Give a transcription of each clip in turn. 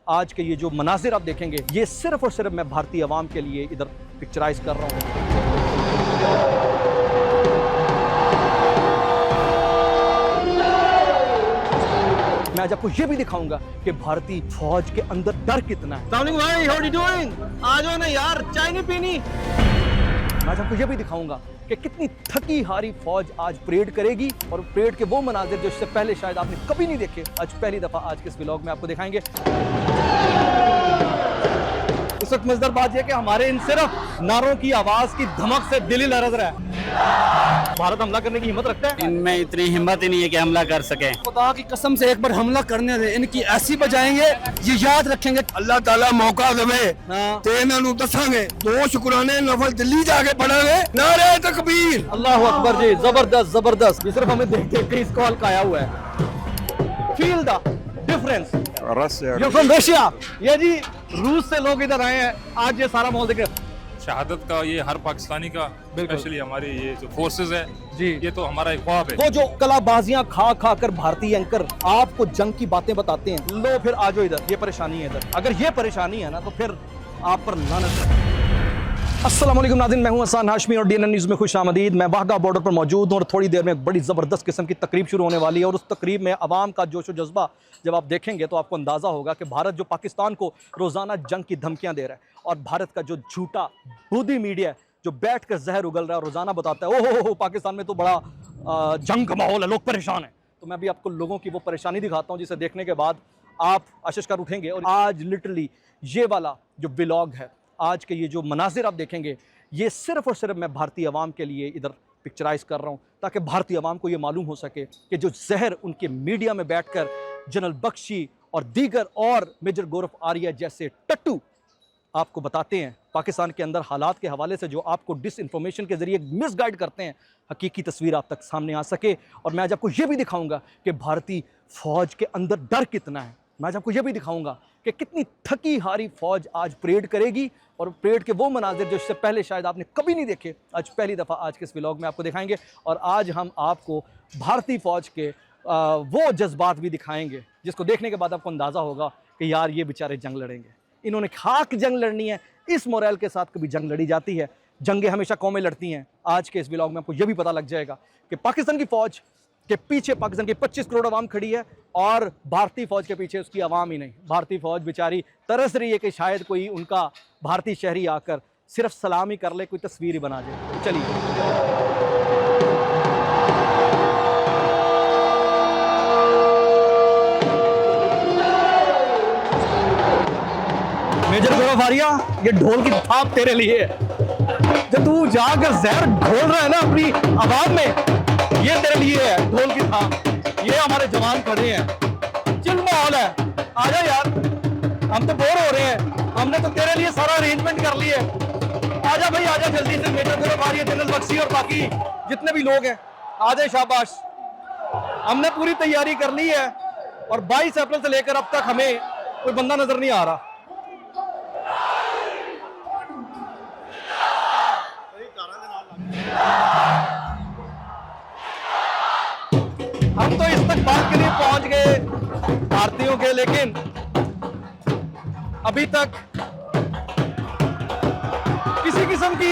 आज के ये जो मनाजिर आप देखेंगे, ये सिर्फ और सिर्फ मैं भारतीय अवाम के लिए इधर पिक्चराइज कर रहा हूँ। मैं आज आपको ये भी दिखाऊंगा कि भारतीय फौज के अंदर डर कितना है। भाई, हाउ आर यू डूइंग? आ जाओ ना यार, चाय नहीं पीनी? मैं आज आपको ये भी दिखाऊंगा कि कितनी थकी हारी फौज आज परेड करेगी, और परेड के वो मनाजिर जो इससे पहले शायद आपने कभी नहीं देखे, आज पहली दफा आज के इस व्लॉग में आपको दिखाएंगे। इस वक्त मजेदार बात यह कि हमारे इन सिर्फ नारों की आवाज की धमक से दिल ही लरज रहा है। भारत हमला करने की हिम्मत रखता है? इनमें इतनी हिम्मत ही नहीं है कि हमला कर सके। खुदा की कसम से एक बार हमला करने दे, इनकी ऐसी बजाएंगे, ये याद रखेंगे। अल्लाह ताला मौका देवे ते इन्हां दसांगे, दो शुक्राने नफल दिल्ली जाके पढ़ांगे। नारे तकबीर, अल्लाह अकबर जी, जबरदस्त जबरदस्त। ये सिर्फ हमें देख देख के इस कॉल का आया हुआ है। Feel the difference. You're from Russia? ये जी रूस से लोग इधर आए हैं, आज ये सारा माहौल देख रहे हैं। शहादत का ये हर पाकिस्तानी का, स्पेशली हमारी ये जो फोर्सेस है जी, ये तो हमारा एक ख्वाब है। वो जो कलाबाजियां खा खा कर भारतीय एंकर आपको जंग की बातें बताते हैं, लो फिर आ जाओ इधर, ये परेशानी है इधर। अगर ये परेशानी है ना तो फिर आप पर लानत है। अस्सलाम वालेकुम नाज़रीन, मैं हूं हसन हाशमी और डीएनएन न्यूज़ में खुश आमदीद। मैं वाघा बॉर्डर पर मौजूद हूं और थोड़ी देर में एक बड़ी ज़बरदस्त किस्म की तकरीब शुरू होने वाली है, और उस तकरीब में आवाम का जोश व जज्बा जब आप देखेंगे तो आपको अंदाज़ा होगा कि भारत जो पाकिस्तान को रोज़ाना जंग की धमकियाँ दे रहा है, और भारत का जो झूठा बूढ़ी मीडिया है जो बैठ कर जहर उगल रहा है और रोज़ाना बताता है ओहो पाकिस्तान में तो बड़ा जंग का माहौल है, लोग परेशान हैं। तो मैं भी आपको लोगों की वो परेशानी दिखाता हूँ जिसे देखने के बाद आप आशीष कर उठेंगे। और आज लिटरली ये वाला जो व्लॉग है, आज के ये जो मनाजिर आप देखेंगे, ये सिर्फ और सिर्फ मैं भारतीय अवाम के लिए इधर पिक्चराइज कर रहा हूँ, ताकि भारतीय अवाम को ये मालूम हो सके कि जो जहर उनके मीडिया में बैठकर जनरल बख्शी और दीगर और मेजर गौरव आर्या जैसे टट्टू आपको बताते हैं पाकिस्तान के अंदर हालात के हवाले से, जो आपको डिस इन्फॉर्मेशन के जरिए मिसगाइड करते हैं, हकीकी तस्वीर आप तक सामने आ सके। और मैं आज आपको ये भी दिखाऊंगा कि भारतीय फौज के अंदर डर कितना है। मैं आज आपको ये भी दिखाऊंगा कि कितनी थकी हारी फौज आज परेड करेगी, और परेड के वो मनाजिर जो इससे पहले शायद आपने कभी नहीं देखे, आज पहली दफ़ा आज के इस व्लॉग में आपको दिखाएंगे। और आज हम आपको भारतीय फ़ौज के वो जज्बात भी दिखाएंगे जिसको देखने के बाद आपको अंदाज़ा होगा कि यार ये बेचारे जंग लड़ेंगे, इन्होंने खाक जंग लड़नी है। इस मोरल के साथ कभी जंग लड़ी जाती है, जंगें हमेशा कौमें लड़ती हैं। आज के इस व्लॉग में आपको ये भी पता लग जाएगा कि पाकिस्तान की फ़ौज के पीछे पाकिस्तान की 25 करोड़ आवाम खड़ी है, और भारतीय फ़ौज के पीछे उसकी आवाम ही नहीं, भारतीय फ़ौज बेचारी तरस रही है कि शायद कोई उनका भारतीय शहरी आकर सिर्फ सलाम ही कर ले, कोई तस्वीर ही बना दे। चलिए मेजर गौरव आर्या, ये ढोल की थाप तेरे लिए है। जब तू जाकर जहर घोल रहा है ना अपनी आवाम में, ये तेरे लिए है ढोल की थाप। ये हमारे जवान खड़े हैं, चिल माहौल है, आजा यार, हम तो बोर हो रहे हैं, हमने तो तेरे लिए सारा अरेंजमेंट कर लिए। आजा भाई आजा जल्दी से, मेजर गौरव आर्या, जनरल बख्शी और बाकी जितने भी लोग हैं आ जाए, शाबाश। हमने पूरी तैयारी कर ली है, और 22 अप्रैल से लेकर अब तक हमें कोई बंदा नजर नहीं आ रहा। हम तो इस तक बात के लिए पहुंच गए भारतीयों के, लेकिन अभी तक किसी किस्म की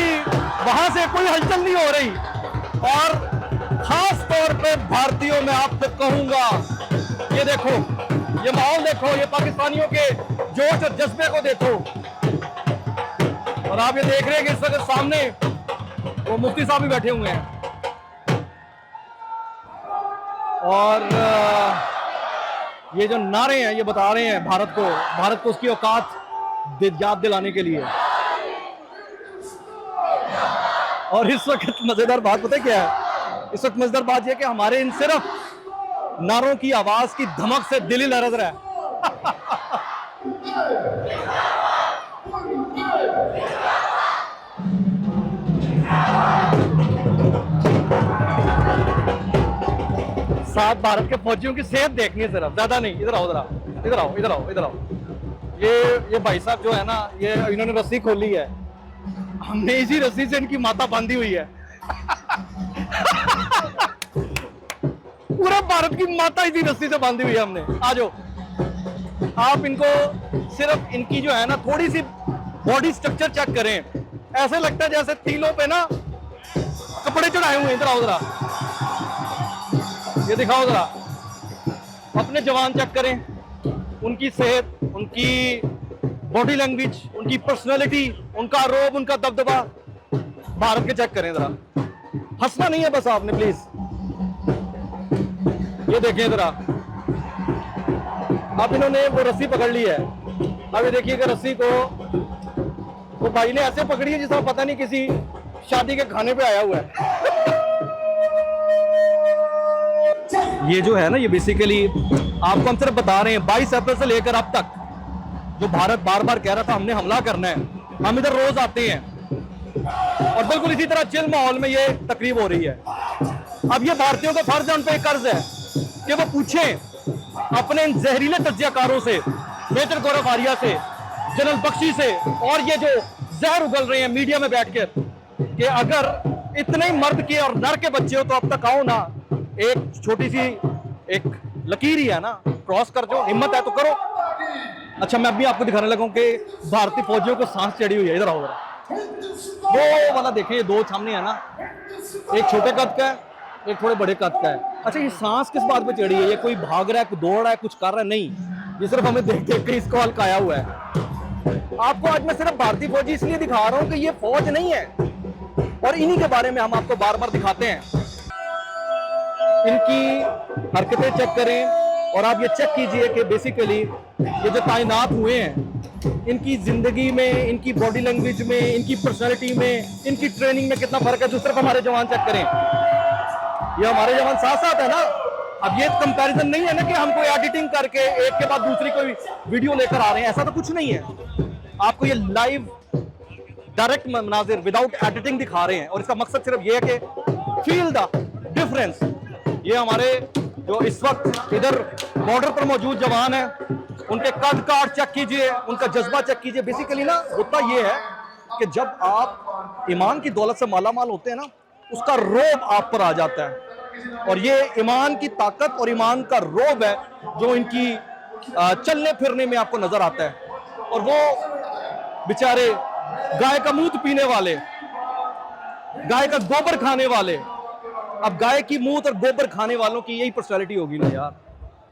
वहां से कोई हलचल नहीं हो रही। और खास तौर पे भारतीयों में आपको कहूंगा, ये देखो, ये माहौल देखो, ये पाकिस्तानियों के जोश और जज्बे को देखो। और आप ये देख रहे हैं कि इस वक्त सामने वो मुफ्ती साहब भी बैठे हुए हैं, और ये जो नारे हैं ये बता रहे हैं भारत को उसकी औकात याद दिलाने के लिए। और इस वक्त मजेदार बात पता है क्या है? इस वक्त मजेदार बात यह कि हमारे इन सिर्फ नारों की आवाज की धमक से दिल ही लरज रहा है। साथ भारत के फौजियों की सेहत देखनी है सिर्फ, ज्यादा नहीं। इधर आओ, इधर आओ, इधर आओ, इधर आओ, इधर आओ। ये भाई साहब जो है ना, ये इन्होंने रस्सी खोली है, हमने इसी रस्सी से इनकी माता बांधी हुई है। पूरा भारत की माता इसी रस्सी से बांधी हुई है हमने। आ जाओ, आप इनको सिर्फ इनकी जो है ना थोड़ी सी बॉडी स्ट्रक्चर चेक करें, ऐसे लगता है जैसे तीलों पे ना कपड़े चढ़ाए हुए हैं। इधर आओ जरा, ये दिखाओ जरा, अपने जवान चेक करें, उनकी सेहत, उनकी बॉडी लैंग्वेज, उनकी पर्सनालिटी, उनका रोब, उनका दबदबा भारत के चेक करें जरा। हंसना नहीं है बस आपने प्लीज। ये देखें जरा, अब इन्होंने वो रस्सी पकड़ ली है। अब ये देखिए कि रस्सी को वो भाई ने ऐसे पकड़ी है जिसमें पता नहीं किसी शादी के खाने पे आया हुआ है। ये जो है ना, ये बेसिकली आपको हम सिर्फ बता रहे हैं 22 अप्रैल से लेकर अब तक जो भारत बार बार कह रहा था हमने हमला करना है, हम इधर रोज आते हैं और बिल्कुल इसी तरह चिल माहौल में ये तकरीब हो रही है। अब ये भारतीयों का फर्ज है, उन पे कर्ज है कि वो पूछें अपने इन जहरीले तज्जियाकारों से, मेजर गौरव आर्या से, जनरल बख्शी से, और ये जो जहर उगल रहे हैं मीडिया में बैठकर, कि अगर इतने ही मर्द के और नर के बच्चे हो तो अब तक आओ ना, एक छोटी सी एक लकीर ही है ना, क्रॉस कर जो, हिम्मत है तो करो। अच्छा, मैं अभी आपको दिखाने लगा हूं कि भारतीय फौजियों को सांस चढ़ी हुई है। इधर आओ जरा, वो वाला देखें, ये दो सामने है ना, एक छोटे कद का है, एक थोड़े बड़े कद का है। अच्छा, ये सांस किस बात पे चढ़ी है? ये कोई भाग रहा है, कोई दौड़ रहा है, कुछ कर रहा है? नहीं, ये सिर्फ हमें देख देख के इसको हल्काया हुआ है। आपको आज मैं सिर्फ भारतीय फौजी इसलिए दिखा रहा हूं कि ये फौज नहीं है, और इन्हीं के बारे में हम आपको बार बार दिखाते हैं। इनकी हरकतें चेक करें और आप ये चेक कीजिए कि बेसिकली ये जो तैनात हुए हैं, इनकी जिंदगी में, इनकी बॉडी लैंग्वेज में, इनकी पर्सनैलिटी में, इनकी ट्रेनिंग में कितना फर्क है। जो सिर्फ हमारे जवान चेक करें, ये हमारे जवान साथ साथ है ना। अब ये कंपैरिजन नहीं है ना कि हम कोई एडिटिंग करके एक के बाद दूसरी कोई वीडियो लेकर आ रहे हैं, ऐसा तो कुछ नहीं है। आपको ये लाइव डायरेक्ट मनाजिर विदाउट एडिटिंग दिखा रहे हैं, और इसका मकसद सिर्फ ये है कि फील द डिफरेंस। ये हमारे जो इस वक्त इधर बॉर्डर पर मौजूद जवान हैं, उनके कद काठ चेक कीजिए, उनका जज्बा चेक कीजिए। बेसिकली ना होता ये है कि जब आप ईमान की दौलत से मालामाल होते हैं ना, उसका रोब आप पर आ जाता है, और ये ईमान की ताकत और ईमान का रोब है जो इनकी चलने फिरने में आपको नजर आता है। और वो बेचारे गाय का मूत पीने वाले, गाय का गोबर खाने वाले, अब गाय की मूत और गोबर खाने वालों की यही पर्सनैलिटी होगी ना यार।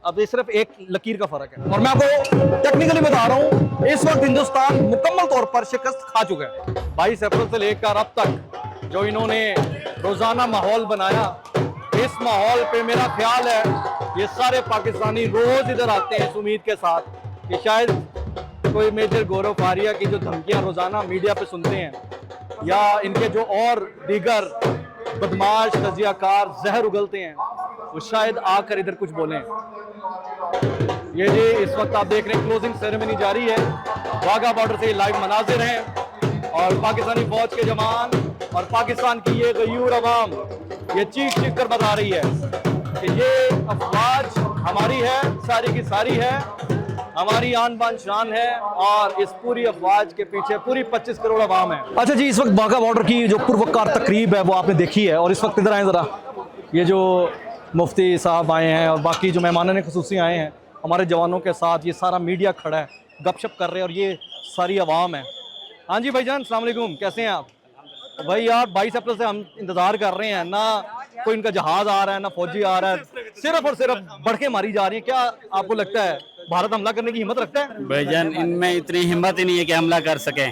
अब ये सिर्फ एक लकीर का फर्क है। और मैं आपको टेक्निकली बता रहा हूं, इस वक्त हिंदुस्तान मुकम्मल तौर पर शिकस्त खा चुका है। 22 अप्रैल से लेकर अब तक जो इन्होंने रोजाना माहौल बनाया, इस माहौल पे मेरा ख्याल है ये सारे पाकिस्तानी रोज इधर आते हैं इस उम्मीद के साथ कि शायद कोई मेजर गौरव आर्या की जो धमकियां रोजाना मीडिया पे सुनते हैं, या इनके जो और दीगर बदमाश तजियाकार जहर उगलते हैं, वो शायद आकर इधर कुछ बोलें। ये जी इस वक्त आप देख रहे हैं क्लोजिंग सेरेमनी जारी है, वाघा बॉर्डर से लाइव मनाजिर हैं, और पाकिस्तानी फौज के जवान और पाकिस्तान की ये गयूर अवाम ये चीख चीख कर बता रही है कि ये अफवाज हमारी है, सारी की सारी है, हमारी आन बान शान है, और इस पूरी अफवाज के पीछे पूरी 25 करोड़ अवाम है। अच्छा जी, इस वक्त वाघा बॉर्डर की जो पुरवकार तकरीब है वो आपने देखी है, और इस वक्त इधर आए ज़रा, ये जो मुफ्ती साहब आए हैं और बाकी जो मेहमान खुसूसी आए हैं हमारे जवानों के साथ, ये सारा मीडिया खड़ा है, गपशप कर रहे हैं, और ये सारी अवाम है। हाँ जी भाईजान, अस्सलाम वालेकुम, कैसे हैं आप? भाई यार 22 अप्रैल से हम इंतजार कर रहे हैं, ना कोई इनका जहाज आ रहा है, ना फौजी आ रहा है, सिर्फ और सिर्फ बढ़के मारी जा रही है। क्या आपको लगता है भारत हमला करने की हिम्मत रखता है? भाईजान, इनमें इतनी हिम्मत ही नहीं है कि हमला कर सके।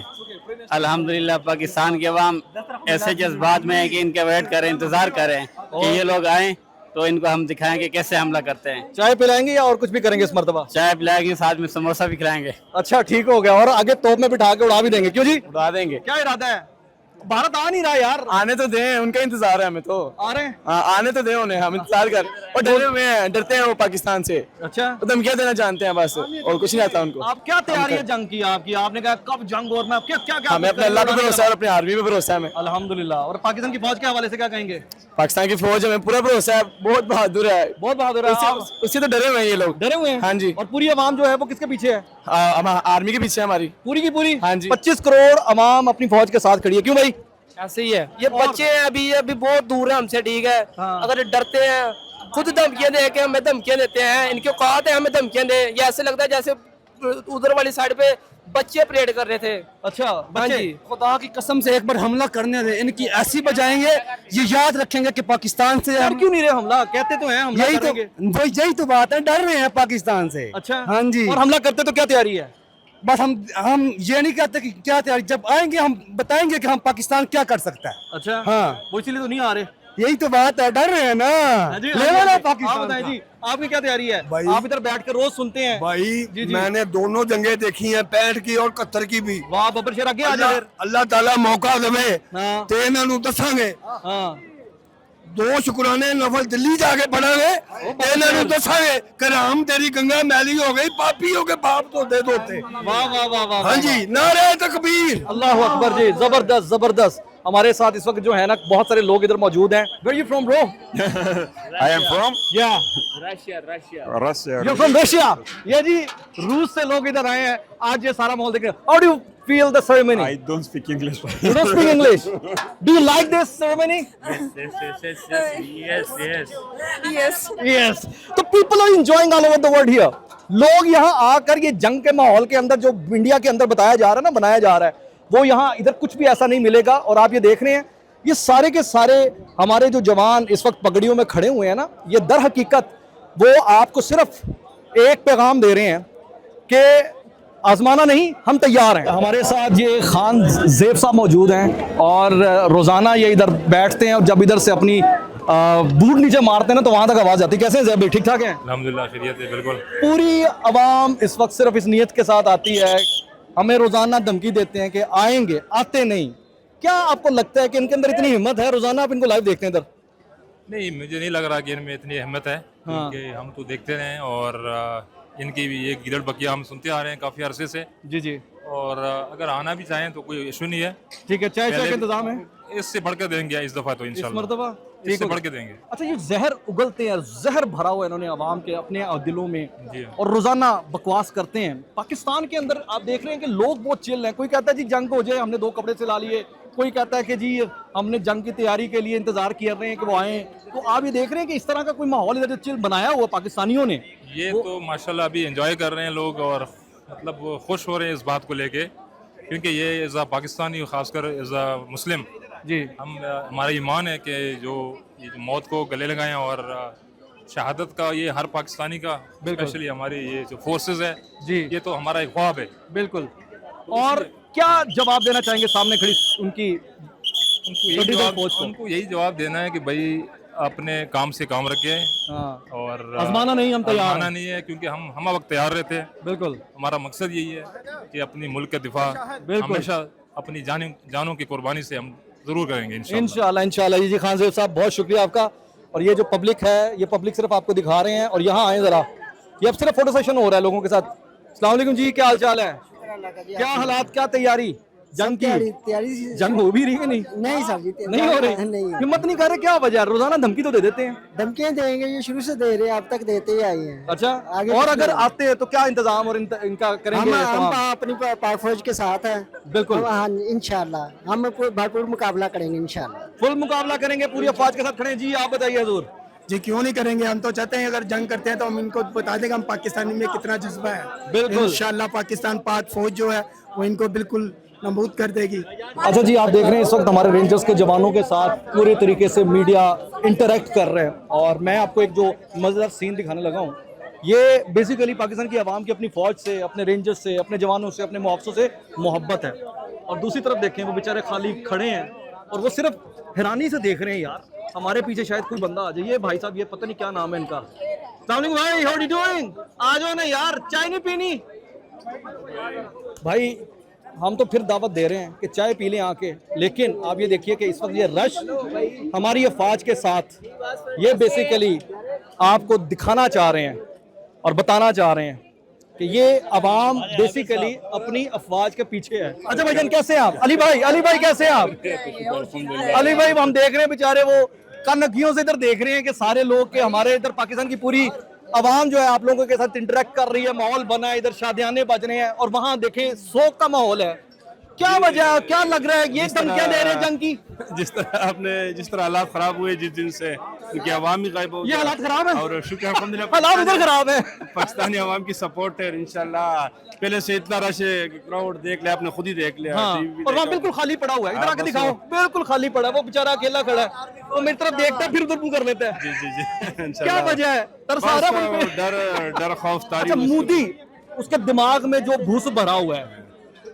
अल्हम्दुलिल्लाह पाकिस्तान के अवाम ऐसे जज्बात में है कि इनके वेट करें, इंतजार करें कि ये लोग आए तो इनको हम दिखाएंगे कैसे हमला करते हैं। चाय पिलाएंगे या और कुछ भी करेंगे इस मर्तबा? चाय पिलाएंगे, साथ में समोसा भी खिलाएंगे। अच्छा ठीक हो गया, और आगे तोप में बिठा के उड़ा भी देंगे। क्यों जी? उड़ा देंगे। क्या इरादा है? भारत आ नहीं रहा यार। आने तो दें, उनका इंतजार है हमें तो। आ रहे हैं? आने तो दें उन्हें, हम इंतजार कर, और डरे हुए हैं, डरते हैं वो पाकिस्तान से। अच्छा, तो धमकियां देना जानते हैं बस, और कुछ नहीं आता उनको। आप क्या तैयारी है जंग की आपकी? आपने कहा कब जंग, और मैं क्या क्या क्या हमें अपने अल्लाह पे भरोसा है और अपनी आर्मी पे भरोसा है हमें। अल्हम्दुलिल्लाह। और पाकिस्तान की फौज के हवाले से क्या कहेंगे? पाकिस्तान की फौज हमें पूरा भरोसा है, बहुत बहादुर है, बहुत बहादुर है। आप उससे तो डरे हुए हैं ये लोग। डरे हुए हैं? हाँ जी। और पूरी अवाम जो है वो किसके पीछे है? आर्मी के पीछे है हमारी, पूरी की पूरी। हाँ जी। 25 करोड़ अवाम अपनी फौज के साथ खड़ी है। क्यों भाई? ऐसे ही है। ये बच्चे हैं, अभी बहुत दूर है हमसे, ठीक है। हाँ। अगर डरते हैं खुद धमकियां दे के हमें धमकियां देते हैं। इनकी औकात है हमें धमकियां दे। ये ऐसे लगता है जैसे उधर वाली साइड पे बच्चे परेड कर रहे थे। अच्छा हाँ बच्चे जी। खुदा की कसम से एक बार हमला करने दे, इनकी ऐसी बजाएंगे ये याद रखेंगे कि पाकिस्तान से यार हम क्यों नहीं रहे हमला? कहते तो हैं हमला यही करेंगे। तो यही तो बात है, डर रहे हैं पाकिस्तान से। अच्छा हाँ जी। और हमला करते तो क्या तैयारी है? बस हम ये नहीं कहते कि क्या तैयारी, जब आएंगे हम बताएंगे कि हम पाकिस्तान क्या कर सकता है। अच्छा हाँ। वो इसीलिए तो नहीं आ रहे। यही तो बात है, डर रहे हैं ना। लेवल है आप पाकिस्तान बताएं का। जी, आपकी क्या तैयारी है? भाई- आप इधर बैठ कर रोज सुनते हैं। भाई जी, जी। मैंने दोनों जंगें देखी हैं, 65 की और 71 की भी। वाह बब्बर शेर, आगे आ अल्लाह जाए। अल्लाह ताला मौका देवे हाँ ते इन्हां नूं दसांगे। हाँ दो शुक्राने नफल दिल्ली जाके पढ़ांगे ते इन्हां नूं दसांगे कि राम तेरी गंगा मैली हो गई, पापी हो के पाप धोते धोते। वाह वाह वाह वाह। हाँ जी, नारे तकबीर। अल्लाह अकबर जी, जबरदस्त जबरदस्त। हमारे साथ इस वक्त जो है ना बहुत सारे लोग इधर मौजूद हैं। Where you from, bro? I am from Yeah, Russia. you're from Russia. ये जी रूस से लोग इधर आए हैं। आज ये सारा माहौल देख रहे हैं। How do you feel the ceremony? I don't speak English. You don't speak English. Do you like this ceremony? Yes. Yes. तो people are enjoying all over the world here. लोग यहाँ आकर ये जंग के माहौल के अंदर जो इंडिया के अंदर बताया जा रहा है ना, बनाया जा रहा है, वो यहाँ इधर कुछ भी ऐसा नहीं मिलेगा। और आप ये देख रहे हैं, ये सारे के सारे हमारे जो जवान इस वक्त पगड़ियों में खड़े हुए हैं ना, ये दर हकीकत वो आपको सिर्फ एक पैगाम दे रहे हैं कि आजमाना नहीं, हम तैयार हैं। हमारे साथ ये खान ज़ेब साहब मौजूद हैं और रोज़ाना ये इधर बैठते हैं और जब इधर से अपनी बूट नीचे मारते हैं ना तो वहाँ तक आवाज़ आती है। कैसे हैं ज़ेब भाई, ठीक ठाक हैं? अल्हम्दुलिल्लाह खैरियत है बिल्कुल। पूरी आवाम इस वक्त सिर्फ इस नीयत के साथ आती है, हमें रोज़ाना धमकी देते हैं कि आएंगे, आते नहीं। क्या आपको लगता है कि इनके अंदर इतनी हिम्मत है? रोज़ाना आप इनको लाइव देखते हैं इधर। नहीं, मुझे नहीं लग रहा कि इनमें इतनी हिम्मत है, हाँ। क्योंकि हम तो देखते रहे हैं और इनकी भी ये गिरड़ बकिया हम सुनते आ रहे हैं काफ़ी अरसे से। जी जी, और अगर आना भी चाहें तो कोई इशू नहीं है। ठीक है। चाय पहले का इंतजाम है इससे बढ़ के देंगे इस दफ़ा तो इस इंशाल्लाह। मरतबा? इससे हो बढ़ गया। के देंगे। अच्छा, ये जहर उगलते हैं, जहर भरा हुआ इन्होंने आवाम के अपने दिलों में जी। और रोजाना बकवास करते हैं। पाकिस्तान के अंदर आप देख रहे हैं कि लोग बहुत चिल हैं। कोई कहता है जी जंग हो जाए, हमने 2 कपड़े सिला लिए। कोई कहता है कि जी हमने जंग की तैयारी के लिए इंतजार कर रहे हैं कि वो आए। तो आप ये देख रहे हैं कि इस तरह का कोई माहौल इधर चिल बनाया हुआ पाकिस्तानियों ने। ये तो माशाल्लाह अभी एंजॉय कर रहे हैं लोग और मतलब वो खुश हो रहे हैं इस बात को लेके, क्योंकि ये एज आ पाकिस्तानी खासकर एज आ मुस्लिम जी हमारा ईमान है कि जो मौत को गले लगाएं और शहादत का ये हर पाकिस्तानी का, स्पेशली हमारी ये जो फोर्सेस है जी, ये तो हमारा एक ख्वाब है। बिल्कुल। और क्या जवाब देना चाहेंगे सामने खड़ी उनकी उनको यही जवाब देना है कि भाई अपने काम से काम रखे और आजमाना नहीं, हम तैयार आजमाना हैं। नहीं है, क्योंकि हम वक्त तैयार रहते हैं। बिल्कुल हमारा मकसद यही है कि अपनी मुल्क का दिफा बिल्कुल। हमेशा अपनी जानों की कुर्बानी से हम जरूर करेंगे इंशाल्लाह। इंशाल्लाह इंशाल्लाह। जी खान साहब बहुत शुक्रिया आपका। और ये जो पब्लिक है, ये पब्लिक सिर्फ आपको दिखा रहे हैं और यहाँ आए जरा, ये अब सिर्फ फोटो सेशन हो रहा है लोगों के साथ। अस्सलाम वालेकुम जी, क्या हाल चाल है? क्या हालात, क्या तैयारी जंग की? तैयारी जंग हो भी रही है नहीं? नहीं सर जी, नहीं हो रही? नहीं। हिम्मत नहीं कर रहे, क्या वजह? रोजाना धमकी तो दे देते हैं। धमकियां देंगे, ये शुरू से दे रहे हैं, अब तक देते ही आए हैं। अच्छा, आगे और कुछ अगर नहीं। आते हैं तो क्या इंतजाम और इनका करेंगे? हम तमाम? अपनी पाक फौज के साथ हैं। बिल्कुल। हाँ, इंशाल्लाह हम भरपूर मुकाबला करेंगे इंशाल्लाह। फुल मुकाबला करेंगे, पूरी अफवाज के साथ खड़े हैं। जी आप बताइए हजूर। जी क्यों नहीं करेंगे, हम तो चाहते हैं अगर जंग करते हैं तो हम इनको बता देंगे हम पाकिस्तानी में कितना जज्बा है। बिल्कुल। इंशाल्लाह पाकिस्तान पाक फौज जो है वो इनको बिल्कुल नबूद कर देगी। अच्छा जी, आप देख रहे हैं इस वक्त हमारे रेंजर्स के जवानों के साथ पूरे तरीके से मीडिया इंटरेक्ट कर रहे हैं और मैं आपको एक जो मज़ेदार सीन दिखाने लगा हूँ, ये बेसिकली पाकिस्तान की आवाम की अपनी फ़ौज से, अपने रेंजर्स से, अपने जवानों से, अपने मुआवज़ों से मोहब्बत है। और दूसरी तरफ देखें, वो बेचारे खाली खड़े हैं और वो सिर्फ हैरानी से देख रहे हैं। यार हमारे पीछे शायद कोई बंदा आ जाए। ये भाई साहब, ये पता नहीं क्या नाम है इनका। अस्सलाम वालेकुम भाई, हाउ आर यू डूइंग? आ जाओ ना यार, चाय नहीं पीनी? भाई हम तो फिर दावत दे रहे हैं कि चाय पी लें आके, लेकिन आप ये देखिए कि इस वक्त ये रश हमारी अफवाज के साथ, ये बेसिकली आपको दिखाना चाह रहे हैं और बताना चाह रहे हैं कि ये अवाम बेसिकली अपनी अफवाज के पीछे है। अच्छा भाईजान, कैसे हैं आप? अली भाई कैसे हैं आप? अली भाई, हम देख रहे हैं बेचारे वो कनकियों से इधर देख रहे हैं कि सारे लोग के हमारे इधर पाकिस्तान की पूरी आवाम जो है आप लोगों के साथ इंटरेक्ट कर रही है, माहौल बना है, इधर शादियाने बज रहे हैं और वहाँ देखें शोक का माहौल है। क्या वजह, क्या लग रहा है? ये धमकियां दे रहे हैं जंग की? जिस तरह हालात खराब हुए जिस दिन से, उनकी आवाम भी गायब हो ये हालात खराब है और शुक्र है अल्हम्दुलिल्लाह हालात उधर खराब है पाकिस्तानी आवाम की सपोर्ट है इंशाल्लाह। पहले से इतना रश है कि क्राउड देख ले, आपने खुद ही देख लिया। हाँ, टीवी भी और वहाँ देखा। बिल्कुल खाली पड़ा हुआ है इधर हाँ, आके बस दिखाओ बिल्कुल खाली पड़ा है वो बेचारा अकेला खड़ा है वो मेरी तरफ देखता है फिर उधर मुंह कर लेता है जी जी जी क्या इंशाल्लाह। वजह है तरस आ रहा है बस मुझ पे? डर खौफ तारी अच्छा मोदी उसके दिमाग में जो भूस भरा हुआ है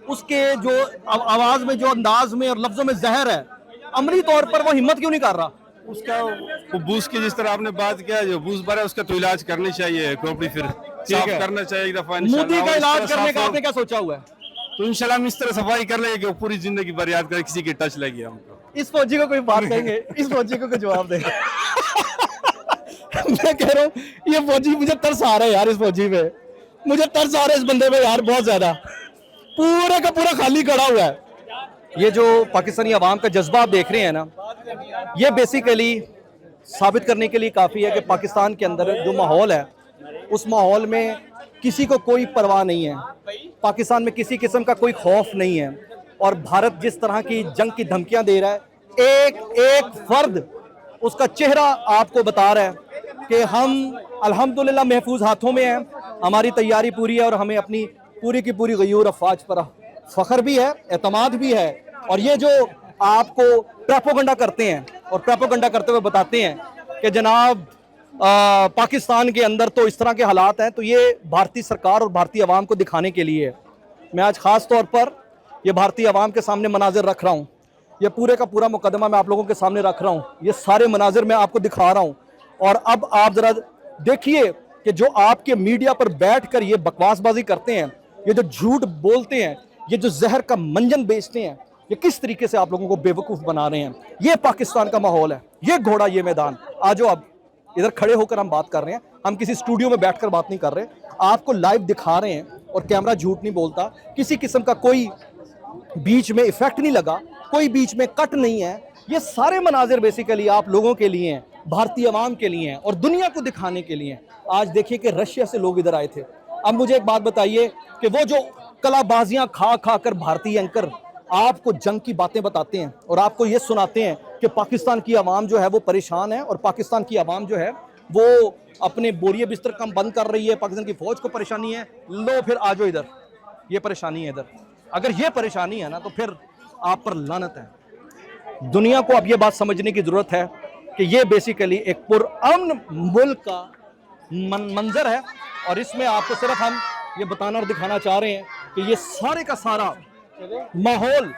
उसके जो आवाज में जो अंदाज में और लफ्जों में जहर है अमली तौर पर वो हिम्मत क्यों नहीं कर रहा उसका वो बूस की जिस तरह आपने बात किया, जो बूस भरा है उसका तो इलाज करनी चाहिए, खोपड़ी फिर साफ है। करना चाहिए एक दफा मोदी इंशाल्लाह। का और इस इलाज तरह करने का साफ आपने क्या सोचा हुआ है तो इंशाल्लाह हम इस तरह सफाई कर लेंगे कि वो पूरी जिंदगी बर्बाद करे, किसी की टच लगी हमको। इस फौजी को कोई बात कहेंगे इस फौजी को कोई जवाब देंगे मैं कह रहा हूँ ये फौजी मुझे तरस आ रहा है यार इस फौजी पे मुझे तरस आ रहा है इस बंदे पे यार बहुत ज्यादा पूरे का पूरा खाली खड़ा हुआ है ये जो पाकिस्तानी अवाम का जज्बा आप देख रहे हैं ना ये बेसिकली साबित करने के लिए काफ़ी है कि पाकिस्तान के अंदर जो माहौल है उस माहौल में किसी को कोई परवाह नहीं है पाकिस्तान में किसी किस्म का कोई खौफ नहीं है और भारत जिस तरह की जंग की धमकियां दे रहा है एक एक फर्द उसका चेहरा आपको बता रहा है कि हम अल्हम्दुलिल्लाह महफूज हाथों में हैं हमारी तैयारी पूरी है और हमें अपनी पूरी की पूरी गयूर अफवाज पर फ़ख्र भी है एतमाद भी है और ये जो आपको प्रोपेगेंडा करते हैं और प्रोपेगेंडा करते हुए बताते हैं कि जनाब पाकिस्तान के अंदर तो इस तरह के हालात हैं तो ये भारतीय सरकार और भारतीय अवाम को दिखाने के लिए है मैं आज ख़ास तौर पर ये भारतीय अवाम के सामने मनाजिर रख रहा हूँ ये पूरे का पूरा मुकदमा मैं आप लोगों के सामने रख रहा हूँ ये सारे मनाजिर मैं आपको दिखा रहा हूँ और अब आप ज़रा देखिए कि जो आपके मीडिया पर बैठकर ये बकवासबाजी करते हैं ये जो झूठ बोलते हैं ये जो जहर का मंजन बेचते हैं ये किस तरीके से आप लोगों को बेवकूफ़ बना रहे हैं ये पाकिस्तान का माहौल है ये घोड़ा ये मैदान आज अब इधर खड़े होकर हम बात कर रहे हैं हम किसी स्टूडियो में बैठकर बात नहीं कर रहे आपको लाइव दिखा रहे हैं और कैमरा झूठ नहीं बोलता किसी किस्म का कोई बीच में इफेक्ट नहीं लगा कोई बीच में कट नहीं है ये सारे मनाजिर बेसिकली आप लोगों के लिए हैं भारतीय अवाम के लिए हैं और दुनिया को दिखाने के लिए हैं आज देखिए कि रशिया से लोग इधर आए थे अब मुझे एक बात बताइए कि वो जो कलाबाजियां खा खा कर भारतीय एंकर आपको जंग की बातें बताते हैं और आपको ये सुनाते हैं कि पाकिस्तान की आवाम जो है वो परेशान है और पाकिस्तान की आवाम जो है वो अपने बोरिए बिस्तर कम बंद कर रही है पाकिस्तान की फौज को परेशानी है लो फिर आ जाओ इधर ये परेशानी है इधर अगर ये परेशानी है ना तो फिर आप पर लानत है दुनिया को अब ये बात समझने की ज़रूरत है कि ये बेसिकली एक पुरअमन मुल्क का मंजर है और इसमें आपको सिर्फ हम ये बताना और दिखाना चाह रहे हैं कि ये सारे का सारा माहौल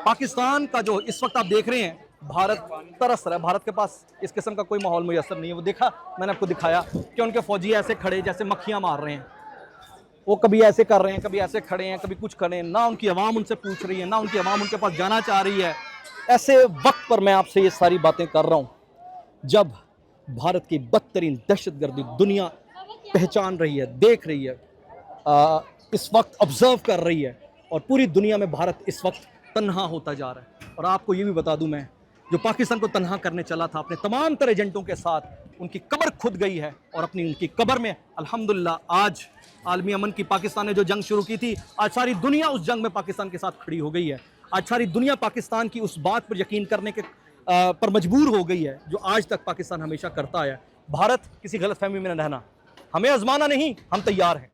पाकिस्तान का जो इस वक्त आप देख रहे हैं भारत तरस रहा है भारत के पास इस किस्म का कोई माहौल मुयसर नहीं है वो देखा मैंने आपको दिखाया कि उनके फौजी ऐसे खड़े जैसे मक्खियां मार रहे हैं वो कभी ऐसे कर रहे हैं कभी ऐसे खड़े हैं कभी कुछ खड़े हैं ना उनकी आवाम उनसे पूछ रही है ना उनकी आवाम उनके पास जाना चाह रही है ऐसे वक्त पर मैं आपसे ये सारी बातें कर रहा हूँ जब भारत की बदतरीन दहशतगर्दी दुनिया पहचान रही है देख रही है इस वक्त ऑब्जर्व कर रही है और पूरी दुनिया में भारत इस वक्त तन्हा होता जा रहा है और आपको ये भी बता दूं मैं जो पाकिस्तान को तन्हा करने चला था अपने तमाम तरह एजेंटों के साथ उनकी कब्र खुद गई है और अपनी उनकी कब्र में अल्हम्दुलिल्लाह आज आलमी अमन की पाकिस्तान ने जो जंग शुरू की थी आज सारी दुनिया उस जंग में पाकिस्तान के साथ खड़ी हो गई है आज सारी दुनिया पाकिस्तान की उस बात पर यकीन करने के पर मजबूर हो गई है जो आज तक पाकिस्तान हमेशा करता है भारत किसी गलतफहमी में न रहना हमें आजमाना नहीं हम तैयार हैं